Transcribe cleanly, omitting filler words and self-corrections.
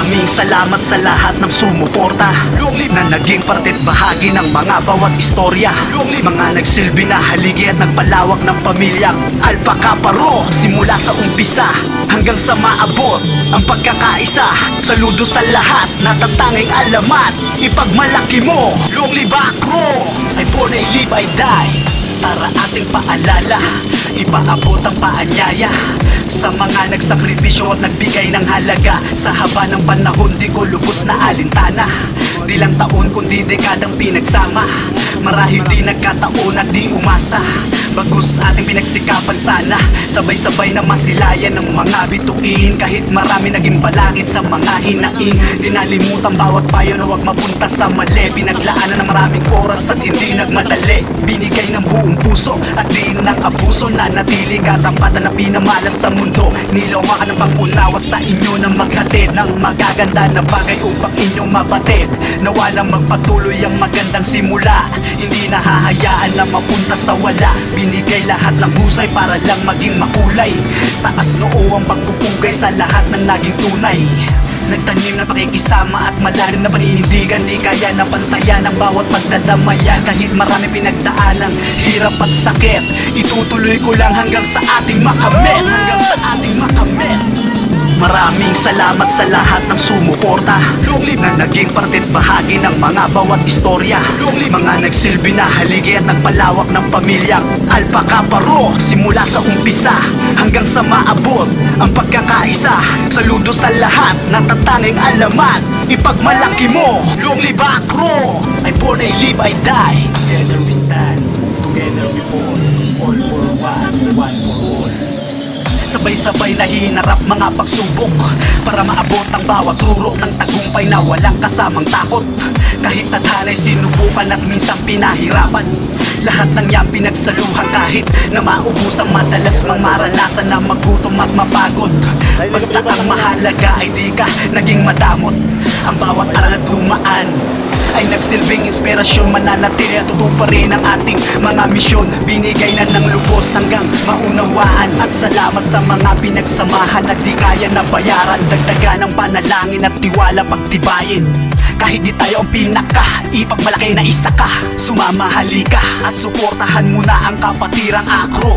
Maraming salamat sa lahat ng sumuporta na naging parte't bahagi ng mga bawat istorya. Mga nagsilbi na haligi at nagpalawak ng pamilyang Alpha Kappa Rho. Simula sa umpisa hanggang sa maabot ang pagkakaisa. Saludo sa lahat na tatanging alamat. Ipagmalaki mo, long live Akro. I born, I live, I die. Para ating paalala, ipaabot ang paanyaya sa mga nagsakripisyo at nagbigay ng halaga. Sa haba ng panahon di ko lubos na alintana. Di lang taon kundi dekadang pinagsama. Marahil di nagkataon at di umasa. Bagus ating pinagsikapan sana, sabay-sabay na masilayan ng mga bituin. Kahit marami naging balakid sa mga hinaing, di nalimutan bawat payo na wag mapunta sa mali. Pinaglaanan ng maraming oras at hindi nagmadali. Binigay ng buong puso at di ng abuso. Nanatili katapatan na pinamalas sa mundo. Nilawa ka ng pag-unawa sa inyo na maghatid ng magaganda na bagay upang inyong mabatid. Nawalang magpatuloy ang magandang simula, hindi nahahayaan na mapunta sa wala. Binigay lahat ng husay para lang maging makulay. Taas noo ang pagpupugay sa lahat ng naging tunay. Nagtanim na pakikisama at malalim na paninindigan. Di kaya na pantayan ang bawat pagdadamaya. Kahit marami pinagdaan ng hirap at sakit, itutuloy ko lang hanggang sa ating makamit. Hanggang sa ating makamit. Maraming salamat sa lahat ng sumuporta na naging parte't bahagi ng mga bawat istorya. Mga nagsilbi na haligi at nagpalawak ng pamilyang Alpha Kappa Rho. Simula sa umpisa hanggang sa maabot ang pagkakaisa. Saludo sa lahat na tatanging alamat. Ipagmalaki mo, long live Akro. I born, I live, I die. Together we stand, together we fall. All for one, one for all. Sabay-sabay na hinarap mga pagsubok para maabot ang bawat rurok ng tagumpay na walang kasamang takot. Kahit tadhana'y sinubukan at minsan pinahirapan, lahat ng yan pinagsaluhan kahit na maubusang madalas mang maranasan na magutom at mapagod. Basta ang mahalaga ay di ka naging madamot. Ang bawat aral at dumaan ay nagsilbing inspirasyon. Mananatili at tutuparin ang ating mga misyon. Binigay na ng lubos hanggang maunawaan. At salamat sa mga pinagsamahan na di kaya na bayaran. Dagdagan ng panalangin at tiwala pagtibayin. Kahit di tayo ang pinaka, ipagmalaki na isa ka. Sumama halika at suportahan mo na ang kapatirang Akro.